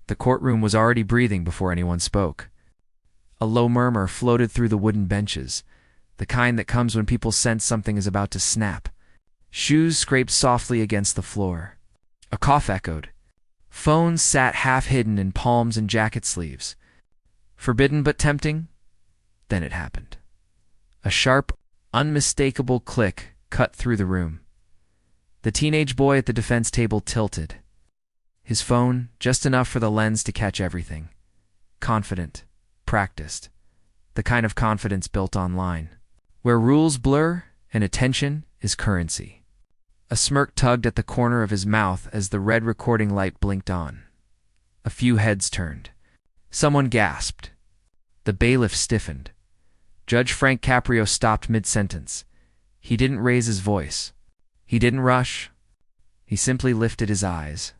The courtroom was already breathing before anyone spoke. A low murmur floated through the wooden benches, the kind that comes when people sense something is about to snap. Shoes scraped softly against the floor. A cough echoed. Phones sat half-hidden in palms and jacket sleeves. Forbidden but tempting? Then it happened. A sharp, unmistakable click cut through the room. The teenage boy at the defense table tilted. His phone, just enough for the lens to catch everything. Confident. Practiced. The kind of confidence built online, where rules blur and attention is currency. A smirk tugged at the corner of his mouth as the red recording light blinked on. A few heads turned. Someone gasped. The bailiff stiffened. Judge Frank Caprio stopped mid-sentence. He didn't raise his voice. He didn't rush. He simply lifted his eyes.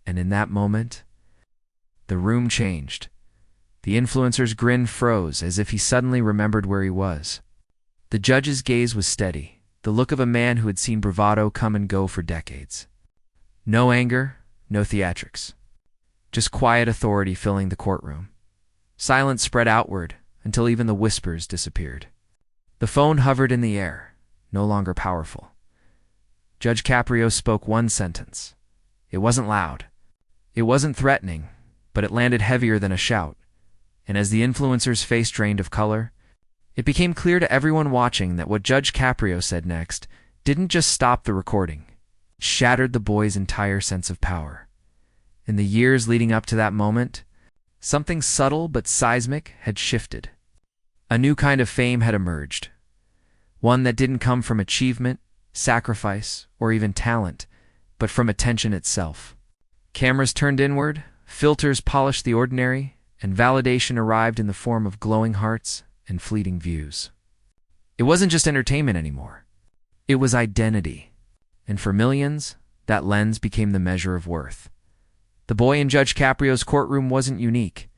And in that moment, the room changed. The influencer's grin froze as if he suddenly remembered where he was. The judge's gaze was steady, the look of a man who had seen bravado come and go for decades. No anger, no theatrics. Just quiet authority filling the courtroom. Silence spread outward until even the whispers disappeared. The phone hovered in the air, no longer powerful. Judge Caprio spoke one sentence. It wasn't loud. It wasn't threatening, but it landed heavier than a shout. And as the influencer's face drained of color, it became clear to everyone watching that what Judge Caprio said next didn't just stop the recording. It shattered the boy's entire sense of power. In the years leading up to that moment, something subtle but seismic had shifted. A new kind of fame had emerged. One that didn't come from achievement, sacrifice, or even talent, but from attention itself. Cameras turned inward, filters polished the ordinary, and validation arrived in the form of glowing hearts and fleeting views. It wasn't just entertainment anymore. It was identity. And for millions, that lens became the measure of worth. The boy in Judge Caprio's courtroom wasn't unique.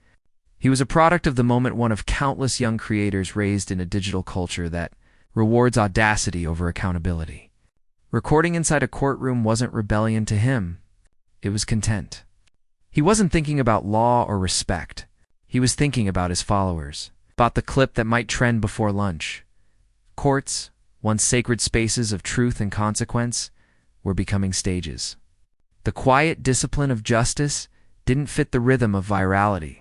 He was a product of the moment, one of countless young creators raised in a digital culture that rewards audacity over accountability. Recording inside a courtroom wasn't rebellion to him. It was content. He wasn't thinking about law or respect. He was thinking about his followers, about the clip that might trend before lunch. Courts, once sacred spaces of truth and consequence, were becoming stages. The quiet discipline of justice didn't fit the rhythm of virality.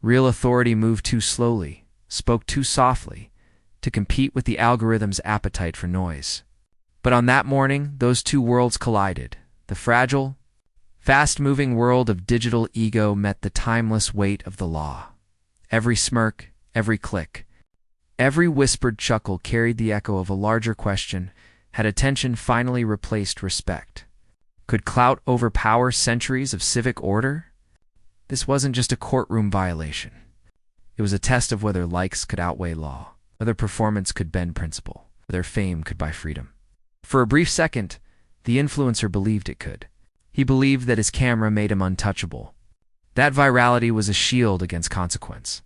Real authority moved too slowly, spoke too softly, to compete with the algorithm's appetite for noise. But on that morning, those two worlds collided. The fragile, fast-moving world of digital ego met the timeless weight of the law. Every smirk, every click, every whispered chuckle carried the echo of a larger question: had attention finally replaced respect? Could clout overpower centuries of civic order? This wasn't just a courtroom violation. It was a test of whether likes could outweigh law, whether performance could bend principle, whether fame could buy freedom. For a brief second, the influencer believed it could. He believed that his camera made him untouchable. That virality was a shield against consequence.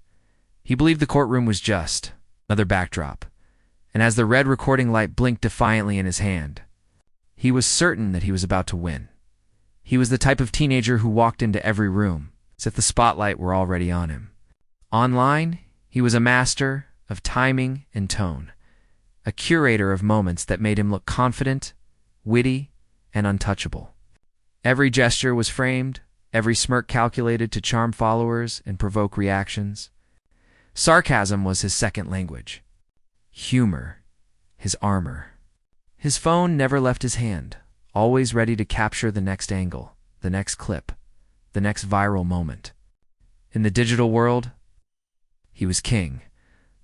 He believed the courtroom was just another backdrop. And as the red recording light blinked defiantly in his hand, he was certain that he was about to win. He was the type of teenager who walked into every room as if the spotlight were already on him. Online, he was a master of timing and tone, a curator of moments that made him look confident, witty, and untouchable. Every gesture was framed, every smirk calculated to charm followers and provoke reactions. Sarcasm was his second language. Humor, his armor. His phone never left his hand, always ready to capture the next angle, the next clip, the next viral moment. In the digital world, he was king,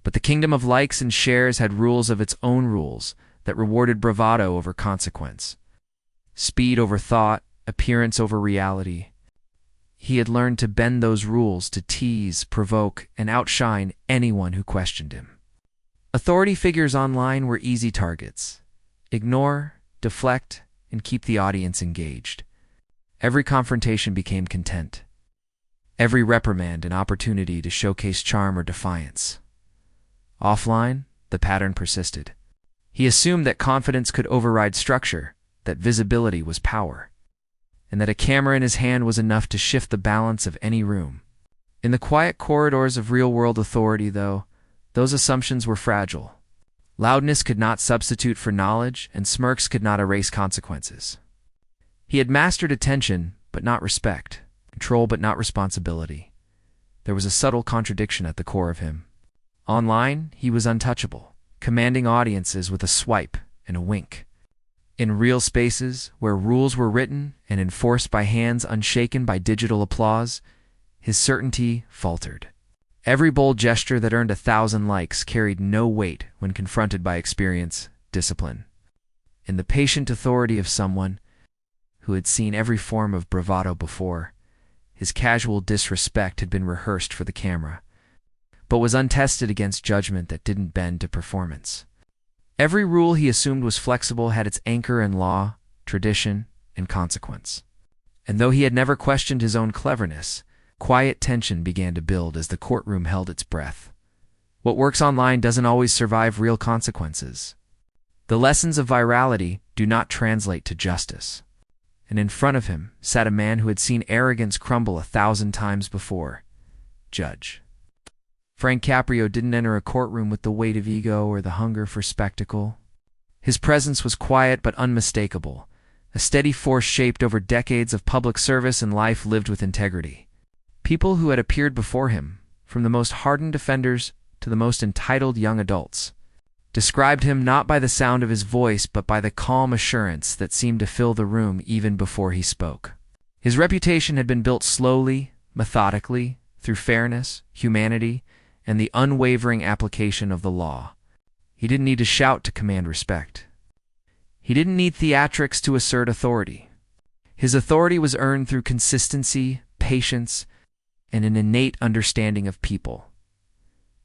but the kingdom of likes and shares had rules of its own rules that rewarded bravado over consequence, speed over thought, appearance over reality. He had learned to bend those rules to tease, provoke, and outshine anyone who questioned him. Authority figures online were easy targets. Ignore, deflect, and keep the audience engaged. Every confrontation became content. Every reprimand an opportunity to showcase charm or defiance. Offline, the pattern persisted. He assumed that confidence could override structure, that visibility was power. and that a camera in his hand was enough to shift the balance of any room. In the quiet corridors of real-world authority, though, those assumptions were fragile. Loudness could not substitute for knowledge, and smirks could not erase consequences. He had mastered attention, but not respect, control, but not responsibility. There was a subtle contradiction at the core of him. Online, he was untouchable, commanding audiences with a swipe and a wink. In real spaces, where rules were written and enforced by hands unshaken by digital applause, his certainty faltered. Every bold gesture that earned 1,000 likes carried no weight when confronted by experience, discipline, and the patient authority of someone who had seen every form of bravado before. His casual disrespect had been rehearsed for the camera, but was untested against judgment that didn't bend to performance. Every rule he assumed was flexible had its anchor in law, tradition, and consequence. And though he had never questioned his own cleverness, quiet tension began to build as the courtroom held its breath. What works online doesn't always survive real consequences. The lessons of virality do not translate to justice. And in front of him sat a man who had seen arrogance crumble 1,000 times before. Judge Frank Caprio didn't enter a courtroom with the weight of ego or the hunger for spectacle. His presence was quiet but unmistakable, a steady force shaped over decades of public service and life lived with integrity. People who had appeared before him, from the most hardened offenders to the most entitled young adults, described him not by the sound of his voice but by the calm assurance that seemed to fill the room even before he spoke. His reputation had been built slowly, methodically, through fairness, humanity, and the unwavering application of the law. He didn't need to shout to command respect. He didn't need theatrics to assert authority. His authority was earned through consistency, patience, and an innate understanding of people.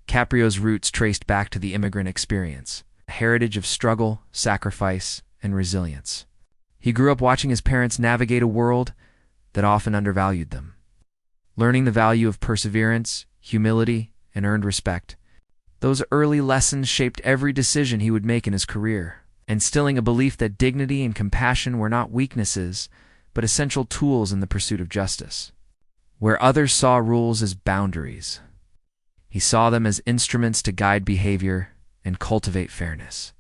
Caprio's roots traced back to the immigrant experience, a heritage of struggle, sacrifice, and resilience. He grew up watching his parents navigate a world that often undervalued them. Learning the value of perseverance, humility, and earned respect, those early lessons shaped every decision he would make in his career, instilling a belief that dignity and compassion were not weaknesses, but essential tools in the pursuit of justice. Where others saw rules as boundaries, he saw them as instruments to guide behavior and cultivate fairness.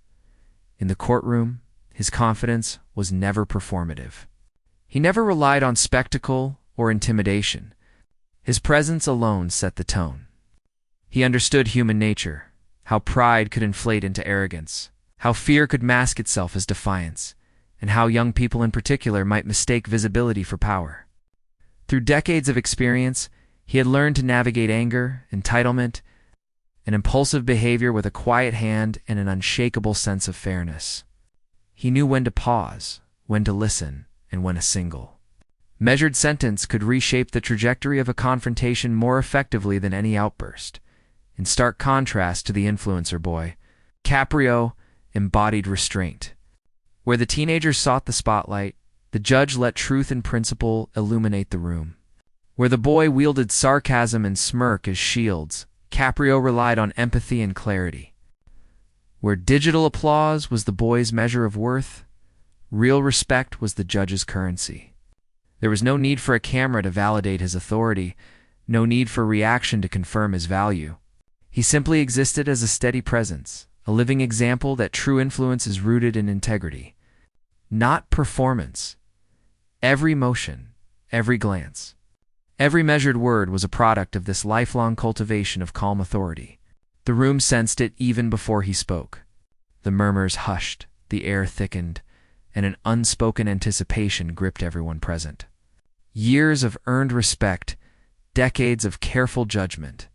In the courtroom, his confidence was never performative. He never relied on spectacle or intimidation. His presence alone set the tone. He understood human nature, how pride could inflate into arrogance, how fear could mask itself as defiance, and how young people in particular might mistake visibility for power. Through decades of experience, he had learned to navigate anger, entitlement, and impulsive behavior with a quiet hand and an unshakable sense of fairness. He knew when to pause, when to listen, and when to single. Measured sentence could reshape the trajectory of a confrontation more effectively than any outburst. In stark contrast to the influencer boy, Caprio embodied restraint. Where the teenager sought the spotlight, the judge let truth and principle illuminate the room. Where the boy wielded sarcasm and smirk as shields, Caprio relied on empathy and clarity. Where digital applause was the boy's measure of worth, real respect was the judge's currency. There was no need for a camera to validate his authority, no need for reaction to confirm his value. He simply existed as a steady presence, a living example that true influence is rooted in integrity, not performance. Every motion, every glance, every measured word was a product of this lifelong cultivation of calm authority. The room sensed it even before he spoke. The murmurs hushed, the air thickened, and an unspoken anticipation gripped everyone present. Years of earned respect, decades of careful judgment,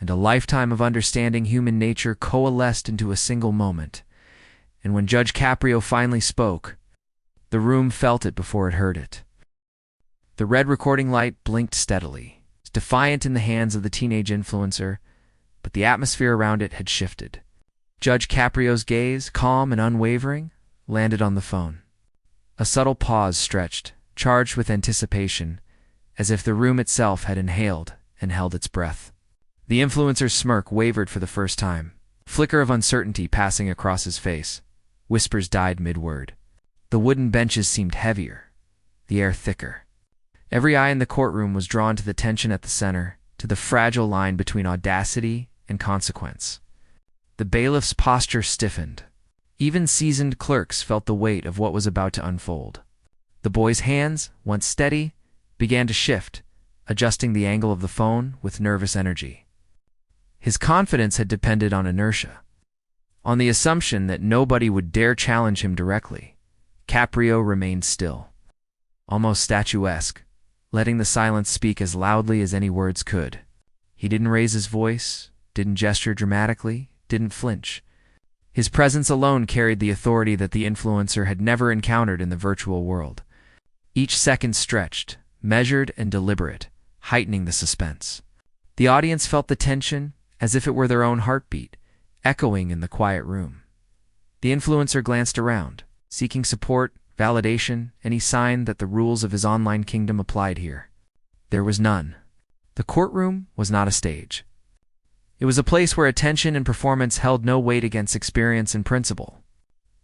and a lifetime of understanding human nature coalesced into a single moment. And when Judge Caprio finally spoke, the room felt it before it heard it. The red recording light blinked steadily, defiant in the hands of the teenage influencer, but the atmosphere around it had shifted. Judge Caprio's gaze, calm and unwavering, landed on the phone. A subtle pause stretched, charged with anticipation, as if the room itself had inhaled and held its breath. The influencer's smirk wavered for the first time, flicker of uncertainty passing across his face. Whispers died mid-word. The wooden benches seemed heavier, the air thicker. Every eye in the courtroom was drawn to the tension at the center, to the fragile line between audacity and consequence. The bailiff's posture stiffened. Even seasoned clerks felt the weight of what was about to unfold. The boy's hands, once steady, began to shift, adjusting the angle of the phone with nervous energy. His confidence had depended on inertia, on the assumption that nobody would dare challenge him directly. Caprio remained still, almost statuesque, letting the silence speak as loudly as any words could. He didn't raise his voice, didn't gesture dramatically, didn't flinch. His presence alone carried the authority that the influencer had never encountered in the virtual world. Each second stretched, measured and deliberate, heightening the suspense. The audience felt the tension as if it were their own heartbeat, echoing in the quiet room. The influencer glanced around, seeking support, validation, any sign that the rules of his online kingdom applied here. There was none. The courtroom was not a stage. It was a place where attention and performance held no weight against experience and principle.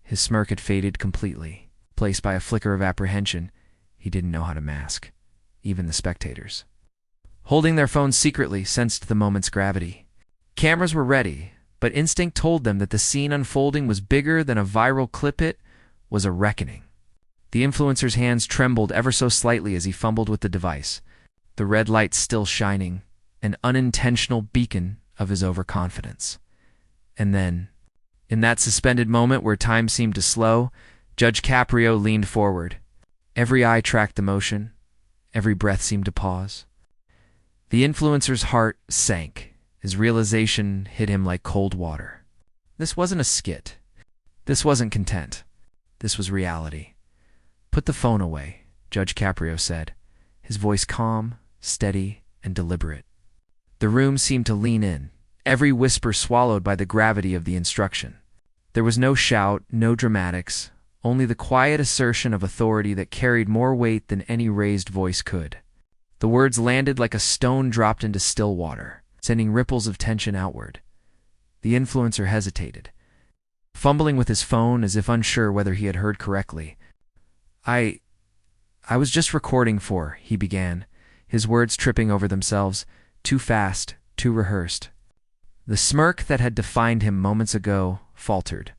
His smirk had faded completely, placed by a flicker of apprehension he didn't know how to mask. Even the spectators, holding their phones secretly, sensed the moment's gravity. Cameras were ready, but instinct told them that the scene unfolding was bigger than a viral clip. It was a reckoning. The influencer's hands trembled ever so slightly as he fumbled with the device, the red light still shining, an unintentional beacon of his overconfidence. And then, in that suspended moment where time seemed to slow, Judge Caprio leaned forward. Every eye tracked the motion. Every breath seemed to pause. The influencer's heart sank as realization hit him like cold water. This wasn't a skit. This wasn't content. This was reality. "Put the phone away," Judge Caprio said, his voice calm, steady, and deliberate. The room seemed to lean in, every whisper swallowed by the gravity of the instruction. There was no shout, no dramatics, only the quiet assertion of authority that carried more weight than any raised voice could. The words landed like a stone dropped into still water, sending ripples of tension outward. The influencer hesitated, fumbling with his phone as if unsure whether he had heard correctly. I was just recording for," he began, his words tripping over themselves, too fast, too rehearsed. The smirk that had defined him moments ago faltered.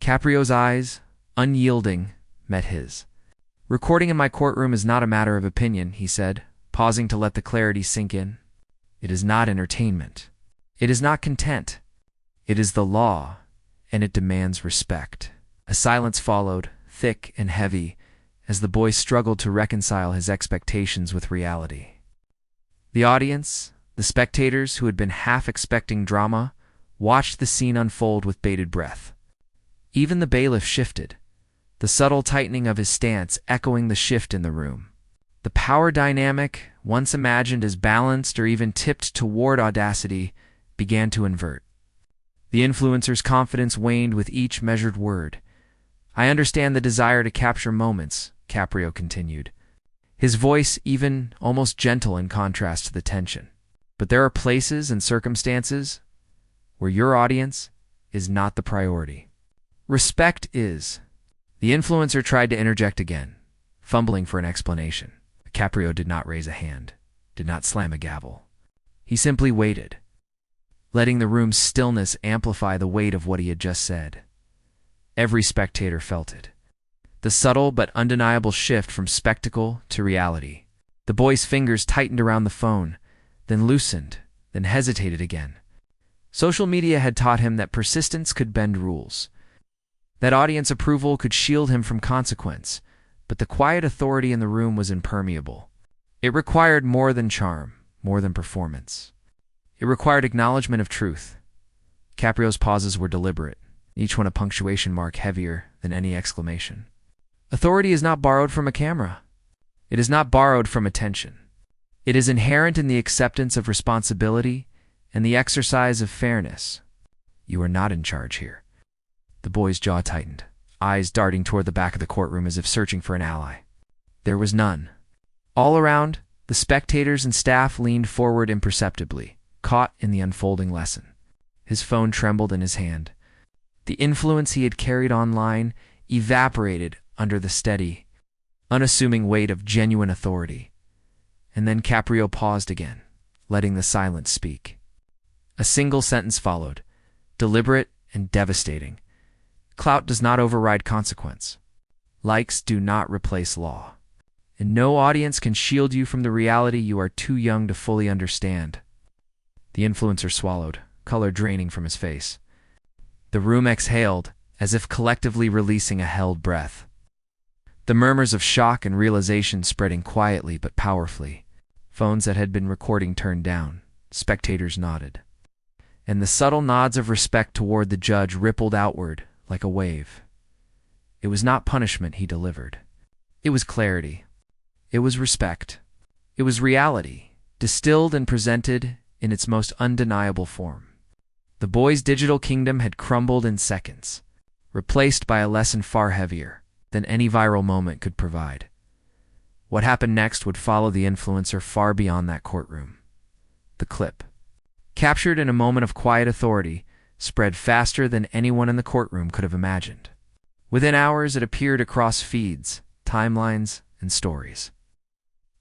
Caprio's eyes, unyielding, met his. "Recording in my courtroom is not a matter of opinion," he said, pausing to let the clarity sink in. "It is not entertainment. It is not content. It is the law, and it demands respect." A silence followed, thick and heavy, as the boy struggled to reconcile his expectations with reality. The audience, the spectators who had been half expecting drama, watched the scene unfold with bated breath. Even the bailiff shifted, the subtle tightening of his stance echoing the shift in the room. The power dynamic, once imagined as balanced or even tipped toward audacity, began to invert. The influencer's confidence waned with each measured word. "I understand the desire to capture moments," Caprio continued, his voice even almost gentle in contrast to the tension. "But there are places and circumstances where your audience is not the priority. Respect is." The influencer tried to interject again, fumbling for an explanation. Caprio did not raise a hand, did not slam a gavel. He simply waited, letting the room's stillness amplify the weight of what he had just said. Every spectator felt it. The subtle but undeniable shift from spectacle to reality. The boy's fingers tightened around the phone, then loosened, then hesitated again. Social media had taught him that persistence could bend rules, that audience approval could shield him from consequence, but the quiet authority in the room was impermeable. It required more than charm, more than performance. It required acknowledgement of truth. Caprio's pauses were deliberate, each one a punctuation mark heavier than any exclamation. Authority is not borrowed from a camera. It is not borrowed from attention. It is inherent in the acceptance of responsibility and the exercise of fairness. You are not in charge here. The boy's jaw tightened, eyes darting toward the back of the courtroom as if searching for an ally. There was none. All around, the spectators and staff leaned forward imperceptibly, caught in the unfolding lesson. His phone trembled in his hand. The influence he had carried online evaporated under the steady, unassuming weight of genuine authority. And then Caprio paused again, letting the silence speak. A single sentence followed, deliberate and devastating. Clout does not override consequence. Likes do not replace law. And no audience can shield you from the reality you are too young to fully understand. The influencer swallowed, color draining from his face. The room exhaled, as if collectively releasing a held breath. The murmurs of shock and realization spreading quietly but powerfully. Phones that had been recording turned down. Spectators nodded. And the subtle nods of respect toward the judge rippled outward like a wave. It was not punishment he delivered. It was clarity. It was respect. It was reality, distilled and presented in its most undeniable form. The boy's digital kingdom had crumbled in seconds, replaced by a lesson far heavier than any viral moment could provide. What happened next would follow the influencer far beyond that courtroom. The clip, captured in a moment of quiet authority, spread faster than anyone in the courtroom could have imagined. Within hours, it appeared across feeds, timelines, and stories.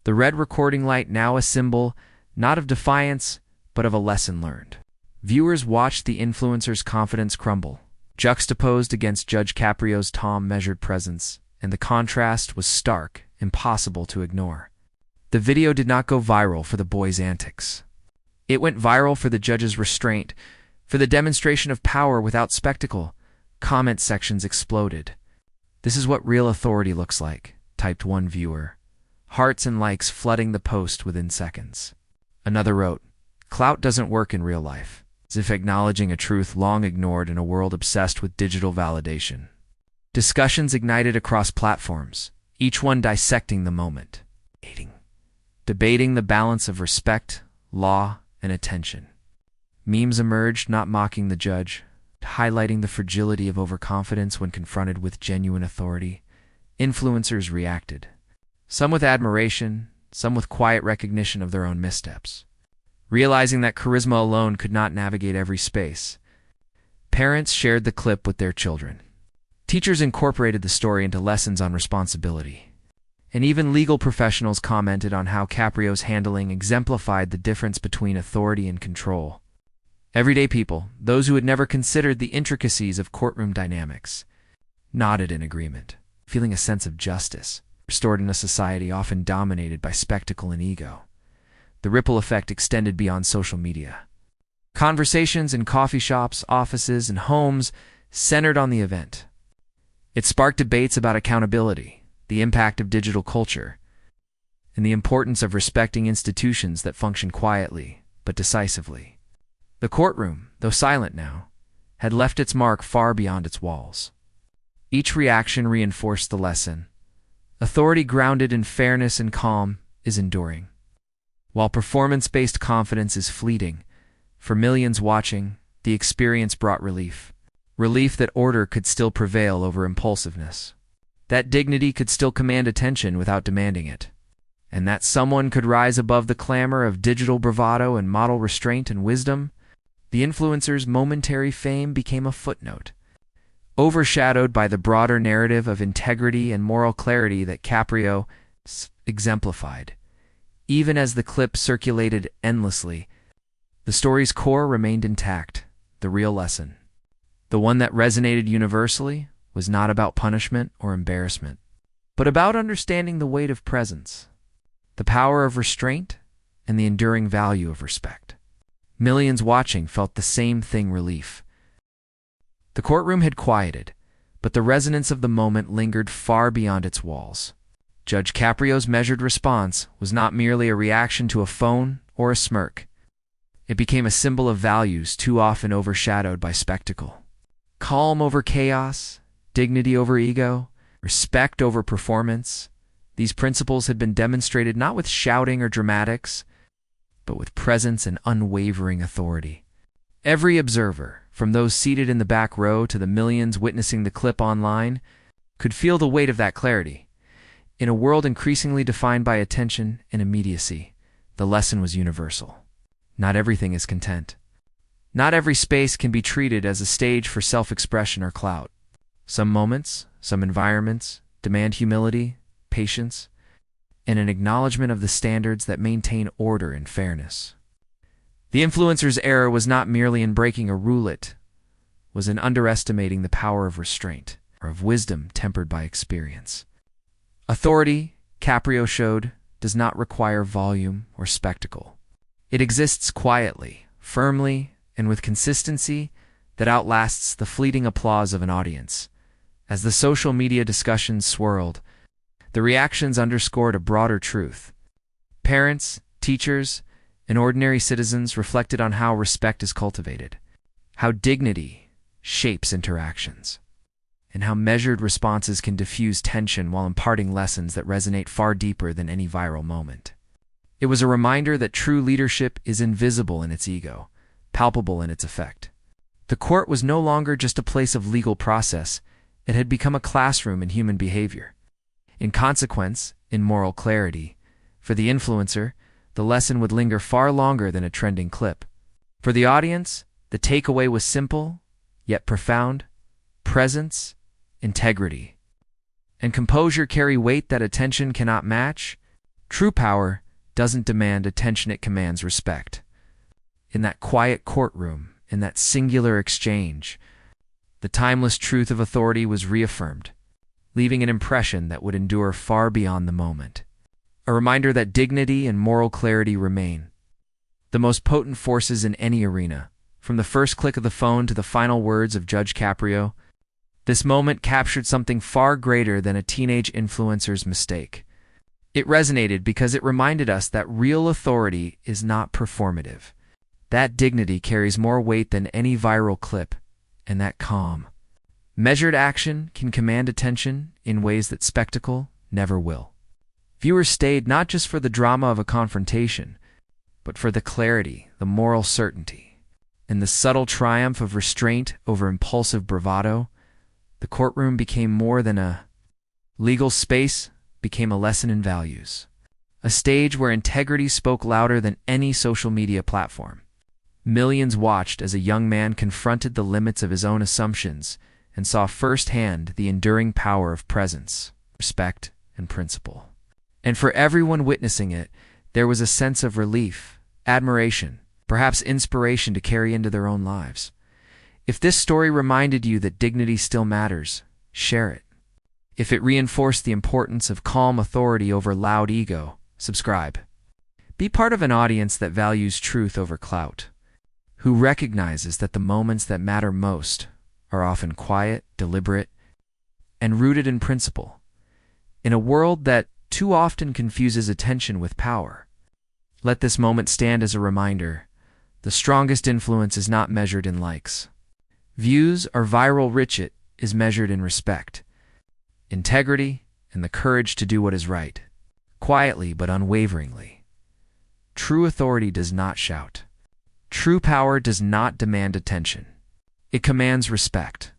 The red recording light now a symbol, not of defiance, but of a lesson learned. Viewers watched the influencer's confidence crumble, juxtaposed against Judge Caprio's calm, measured presence, and the contrast was stark, impossible to ignore. The video did not go viral for the boy's antics. It went viral for the judge's restraint, for the demonstration of power without spectacle. Comment sections exploded. "This is what real authority looks like," typed one viewer. Hearts and likes flooding the post within seconds. Another wrote, "Clout doesn't work in real life," as if acknowledging a truth long ignored in a world obsessed with digital validation. Discussions ignited across platforms, each one dissecting the moment, debating the balance of respect, law, and attention. Memes emerged, not mocking the judge, highlighting the fragility of overconfidence when confronted with genuine authority. Influencers reacted, some with admiration, some with quiet recognition of their own missteps. Realizing that charisma alone could not navigate every space, parents shared the clip with their children. Teachers incorporated the story into lessons on responsibility. And even legal professionals commented on how Caprio's handling exemplified the difference between authority and control. Everyday people, those who had never considered the intricacies of courtroom dynamics, nodded in agreement, feeling a sense of justice, restored in a society often dominated by spectacle and ego. The ripple effect extended beyond social media. Conversations in coffee shops, offices, and homes centered on the event. It sparked debates about accountability, the impact of digital culture, and the importance of respecting institutions that function quietly but decisively. The courtroom, though silent now, had left its mark far beyond its walls. Each reaction reinforced the lesson. Authority grounded in fairness and calm is enduring, while performance-based confidence is fleeting. For millions watching, the experience brought relief. Relief that order could still prevail over impulsiveness. That dignity could still command attention without demanding it. And that someone could rise above the clamor of digital bravado and model restraint and wisdom. The influencer's momentary fame became a footnote, overshadowed by the broader narrative of integrity and moral clarity that Caprio exemplified. Even as the clip circulated endlessly, the story's core remained intact, the real lesson. The one that resonated universally was not about punishment or embarrassment, but about understanding the weight of presence, the power of restraint, and the enduring value of respect. Millions watching felt the same thing: relief. The courtroom had quieted, but the resonance of the moment lingered far beyond its walls. Judge Caprio's measured response was not merely a reaction to a phone or a smirk. It became a symbol of values too often overshadowed by spectacle. Calm over chaos, dignity over ego, respect over performance. These principles had been demonstrated not with shouting or dramatics, but with presence and unwavering authority. Every observer, from those seated in the back row to the millions witnessing the clip online, could feel the weight of that clarity. In a world increasingly defined by attention and immediacy, the lesson was universal. Not everything is content. Not every space can be treated as a stage for self-expression or clout. Some moments, some environments, demand humility, patience, and an acknowledgement of the standards that maintain order and fairness. The influencer's error was not merely in breaking a rule, it was in underestimating the power of restraint, or of wisdom tempered by experience. Authority, Caprio showed, does not require volume or spectacle. It exists quietly, firmly, and with consistency that outlasts the fleeting applause of an audience. As the social media discussions swirled, the reactions underscored a broader truth. Parents, teachers, and ordinary citizens reflected on how respect is cultivated, how dignity shapes interactions, and how measured responses can diffuse tension while imparting lessons that resonate far deeper than any viral moment. It was a reminder that true leadership is invisible in its ego, palpable in its effect. The court was no longer just a place of legal process, it had become a classroom in human behavior. In consequence, in moral clarity, for the influencer, the lesson would linger far longer than a trending clip. For the audience, the takeaway was simple, yet profound: presence, integrity, and composure carry weight that attention cannot match. True power doesn't demand attention, it commands respect. In that quiet courtroom, in that singular exchange, the timeless truth of authority was reaffirmed, leaving an impression that would endure far beyond the moment. A reminder that dignity and moral clarity remain the most potent forces in any arena. From the first click of the phone to the final words of Judge Caprio, this moment captured something far greater than a teenage influencer's mistake. It resonated because it reminded us that real authority is not performative. That dignity carries more weight than any viral clip, and that calm, measured action can command attention in ways that spectacle never will. Viewers stayed not just for the drama of a confrontation, but for the clarity, the moral certainty, and the subtle triumph of restraint over impulsive bravado. The courtroom became more than a legal space, became a lesson in values, a stage where integrity spoke louder than any social media platform. Millions watched as a young man confronted the limits of his own assumptions and saw firsthand the enduring power of presence, respect, and principle. And for everyone witnessing it, there was a sense of relief, admiration, perhaps inspiration to carry into their own lives. If this story reminded you that dignity still matters, share it. If it reinforced the importance of calm authority over loud ego, subscribe. Be part of an audience that values truth over clout, who recognizes that the moments that matter most are often quiet, deliberate, and rooted in principle. In a world that too often confuses attention with power, let this moment stand as a reminder: the strongest influence is not measured in likes. Views or viral reach, it is measured in respect, integrity, and the courage to do what is right, quietly but unwaveringly. True authority does not shout. True power does not demand attention. It commands respect.